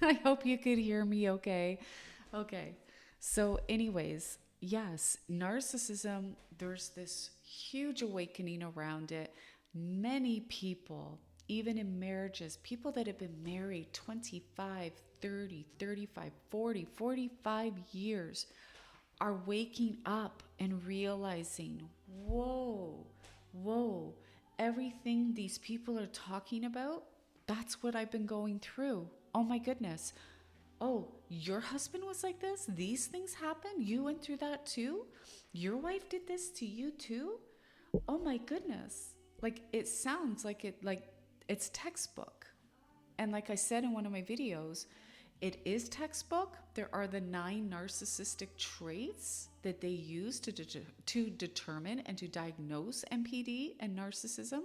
I hope you could hear me okay. Okay. So, anyways, yes, narcissism, there's this huge awakening around it. Many people, even in marriages, people that have been married 25, 30, 35, 40, 45 years are waking up and realizing, whoa, whoa, everything these people are talking about, that's what I've been going through. Oh my goodness. Oh, your husband was like this? These things happen? You went through that too? Your wife did this to you too? Oh my goodness. Like it sounds like it's textbook. And like I said in one of my videos, it is textbook. There are the 9 narcissistic traits that they use to determine and to diagnose NPD and narcissism.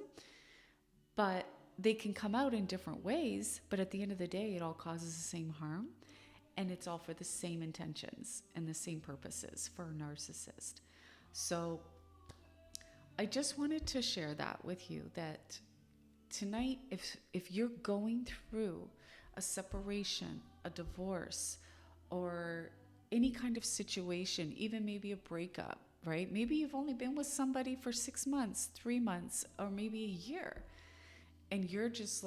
But they can come out in different ways. But at the end of the day, it all causes the same harm. And it's all for the same intentions and the same purposes for a narcissist. So I just wanted to share that with you that tonight, if you're going through a separation, a divorce, or any kind of situation, even maybe a breakup, right? Maybe you've only been with somebody for 6 months, 3 months, or maybe a year, and you're just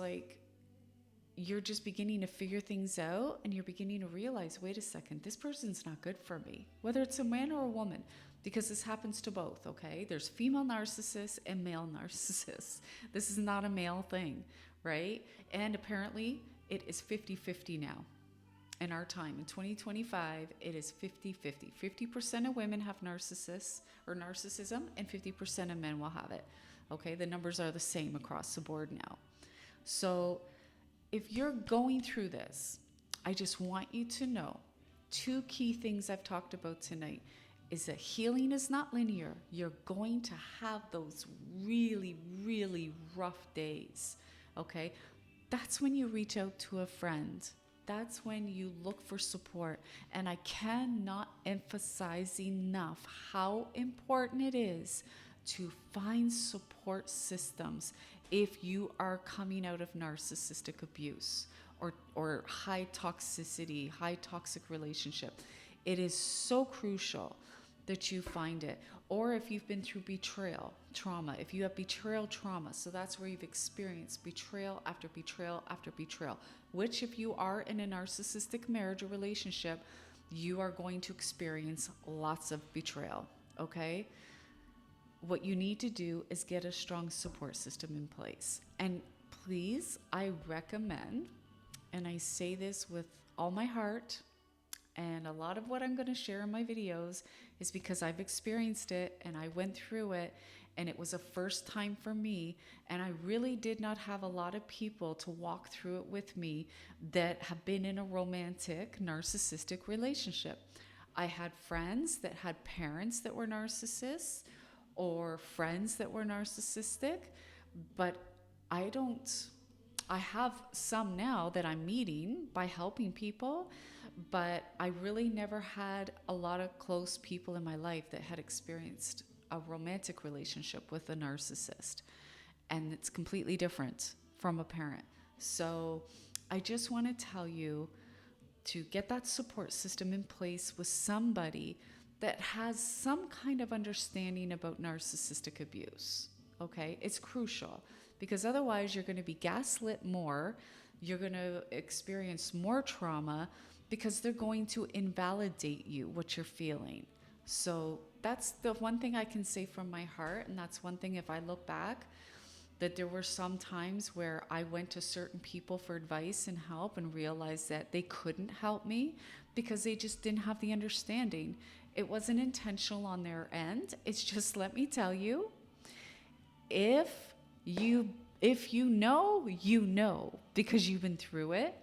beginning to figure things out, and you're beginning to realize, wait a second, this person's not good for me, whether it's a man or a woman, because this happens to both, okay? There's female narcissists and male narcissists. This is not a male thing, right? And apparently it is 50-50 now. In our time, in 2025, it is 50-50. 50% of women have narcissists or narcissism, and 50% of men will have it. Okay, the numbers are the same across the board now. So if you're going through this, I just want you to know 2 key things I've talked about tonight is that healing is not linear. You're going to have those really, really rough days. Okay? That's when you reach out to a friend. That's when you look for support. And I cannot emphasize enough how important it is to find support systems if you are coming out of narcissistic abuse or high toxicity, high toxic relationship. It is so crucial that you find it. Or if you've been through betrayal trauma, if you have betrayal trauma, so that's where you've experienced betrayal after betrayal after betrayal, which if you are in a narcissistic marriage or relationship, you are going to experience lots of betrayal, okay? What you need to do is get a strong support system in place. And please, I recommend, and I say this with all my heart, and a lot of what I'm going to share in my videos is because I've experienced it and I went through it, and it was a first time for me, and I really did not have a lot of people to walk through it with me that have been in a romantic narcissistic relationship. I had friends that had parents that were narcissists or friends that were narcissistic, but I don't. I have some now that I'm meeting by helping people, but I really never had a lot of close people in my life that had experienced a romantic relationship with a narcissist. And it's completely different from a parent. So I just want to tell you to get that support system in place with somebody that has some kind of understanding about narcissistic abuse. Okay? It's crucial because otherwise you're going to be gaslit more. You're going to experience more trauma because they're going to invalidate you, what you're feeling. So that's the one thing I can say from my heart. And that's one thing, if I look back, that there were some times where I went to certain people for advice and help and realized that they couldn't help me because they just didn't have the understanding. It wasn't intentional on their end. It's just, let me tell you, if you you know because you've been through it.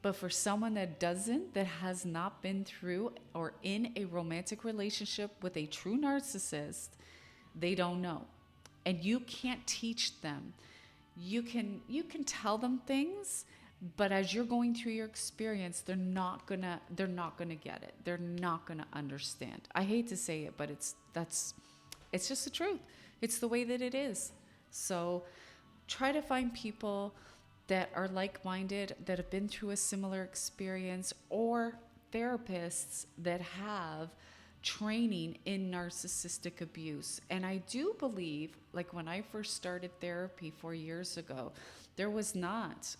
But for someone that doesn't, that has not been through or in a romantic relationship with a true narcissist, they don't know. And you can't teach them. You can tell them things, but as you're going through your experience, they're not gonna get it. They're not gonna understand. I hate to say it, but it's just the truth. It's the way that it is. So try to find people that are like-minded, that have been through a similar experience, or therapists that have training in narcissistic abuse. And I do believe, like when I first started therapy 4 years ago,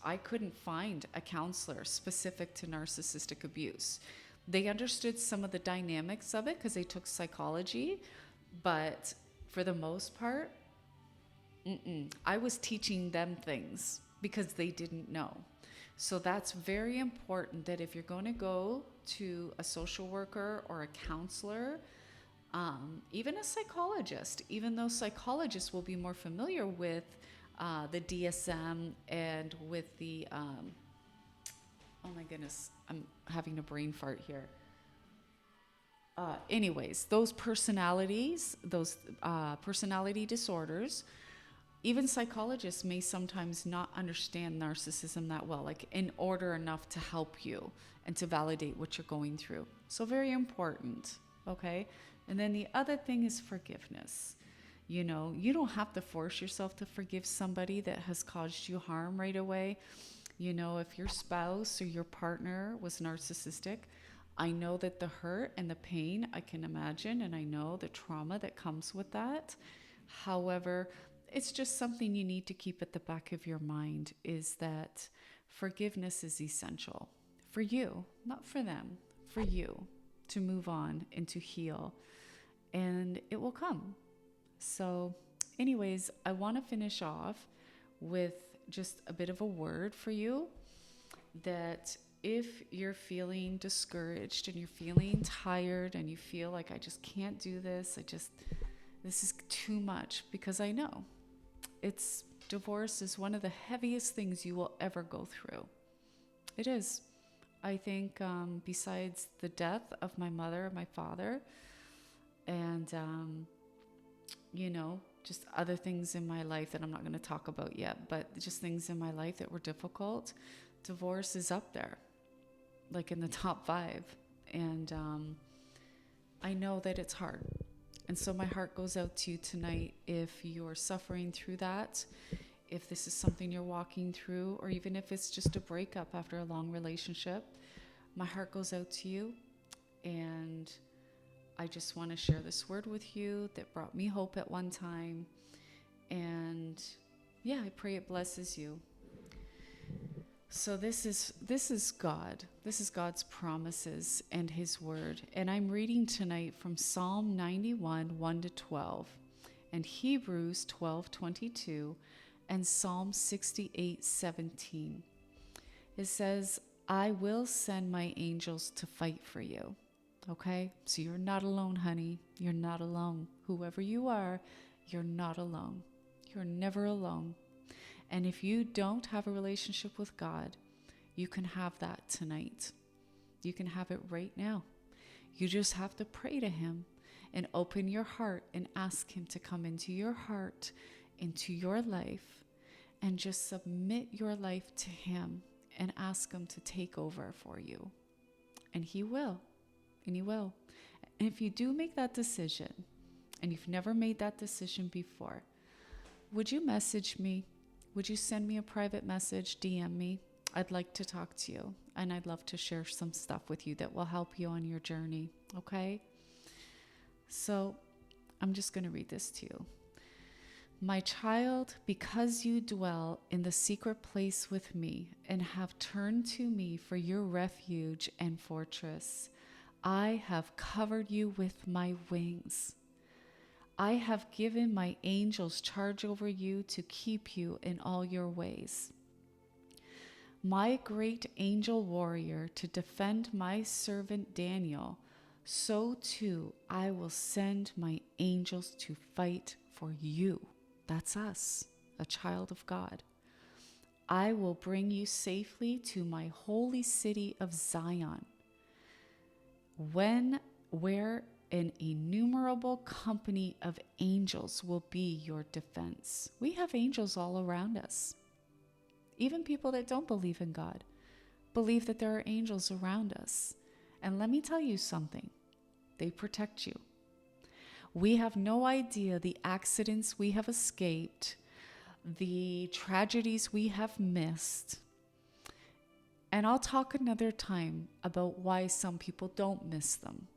I couldn't find a counselor specific to narcissistic abuse. They understood some of the dynamics of it because they took psychology, but for the most part, I was teaching them things because they didn't know. So that's very important, that if you're going to go to a social worker or a counselor, even a psychologist, even though psychologists will be more familiar with the DSM and with the, oh my goodness, I'm having a brain fart here. Anyways, those personality disorders, even psychologists may sometimes not understand narcissism that well, like in order enough to help you and to validate what you're going through. So very important, okay? And then the other thing is forgiveness. You know, you don't have to force yourself to forgive somebody that has caused you harm right away. You know, if your spouse or your partner was narcissistic, I know that the hurt and the pain, I can imagine, and I know the trauma that comes with that. However, it's just something you need to keep at the back of your mind, is that forgiveness is essential for you, not for them, for you to move on and to heal, and it will come. So anyways, I want to finish off with just a bit of a word for you, that if you're feeling discouraged and you're feeling tired and you feel like I just can't do this, this is too much, because I know divorce is one of the heaviest things you will ever go through. It is. I think besides the death of my mother and my father, and just other things in my life that I'm not going to talk about yet, but just things in my life that were difficult, divorce is up there, like in the top 5. And I know that it's hard. And so my heart goes out to you tonight if you're suffering through that, if this is something you're walking through, or even if it's just a breakup after a long relationship. My heart goes out to you, and I just want to share this word with you that brought me hope at one time. And yeah, I pray it blesses you. So this is God. This is God's promises and his word. And I'm reading tonight from Psalm 91, 1-12, and Hebrews 12:22, and Psalm 68, 17. It says, I will send my angels to fight for you. Okay? So you're not alone, honey. You're not alone. Whoever you are, you're not alone. You're never alone. And if you don't have a relationship with God, you can have that tonight. You can have it right now. You just have to pray to him and open your heart and ask him to come into your heart, into your life, and just submit your life to him and ask him to take over for you. And he will. And he will. And if you do make that decision, and you've never made that decision before, would you message me? Would you send me a private message, DM me? I'd like to talk to you, and I'd love to share some stuff with you that will help you on your journey, okay? So I'm just going to read this to you. My child, because you dwell in the secret place with me and have turned to me for your refuge and fortress, I have covered you with my wings. I have given my angels charge over you to keep you in all your ways. My great angel warrior to defend my servant Daniel, so too I will send my angels to fight for you. That's us, a child of God. I will bring you safely to my holy city of Zion, where an innumerable company of angels will be your defense. We have angels all around us. Even people that don't believe in God believe that there are angels around us. And let me tell you something. They protect you. We have no idea the accidents we have escaped, the tragedies we have missed. And I'll talk another time about why some people don't miss them.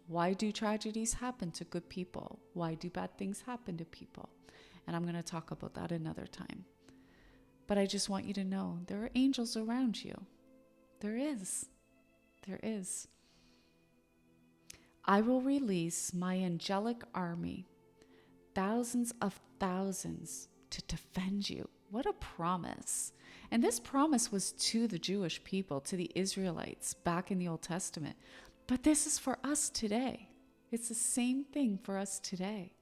Why do tragedies happen to good people? Why do bad things happen to people? And I'm going to talk about that another time. But I just want you to know there are angels around you. There is. There is. I will release my angelic army, thousands of thousands, to defend you. What a promise. And this promise was to the Jewish people, to the Israelites back in the Old Testament. But this is for us today. It's the same thing for us today.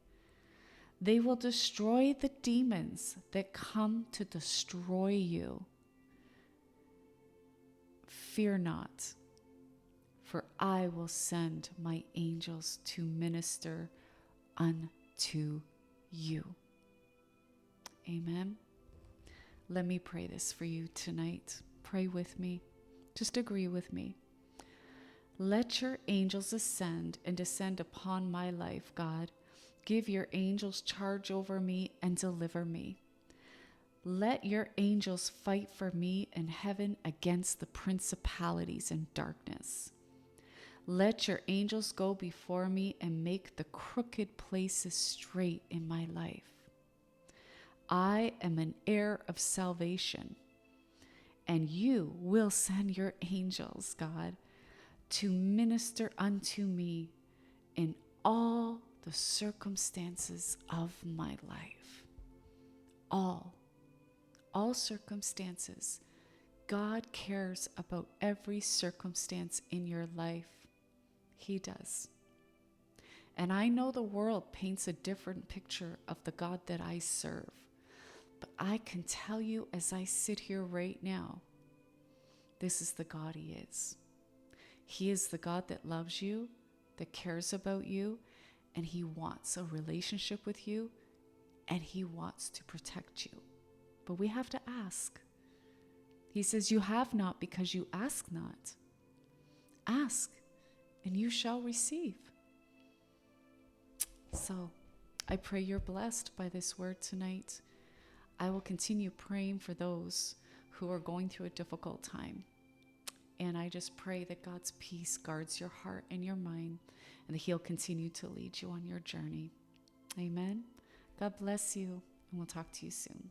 They will destroy the demons that come to destroy you. Fear not, for I will send my angels to minister unto you. Amen. Let me pray this for you tonight. Pray with me. Just agree with me. Let your angels ascend and descend upon my life, God. Give your angels charge over me and deliver me. Let your angels fight for me in heaven against the principalities in darkness. Let your angels go before me and make the crooked places straight in my life. I am an heir of salvation, and you will send your angels, God, to minister unto me in all the circumstances of my life. All circumstances. God cares about every circumstance in your life. He does. And I know the world paints a different picture of the God that I serve. But I can tell you as I sit here right now, this is the God He is. He is the God that loves you, that cares about you, and He wants a relationship with you, and He wants to protect you. But we have to ask. He says, you have not because you ask not. Ask, and you shall receive. So, I pray you're blessed by this word tonight. I will continue praying for those who are going through a difficult time. And I just pray that God's peace guards your heart and your mind, and that He'll continue to lead you on your journey. Amen. God bless you, and we'll talk to you soon.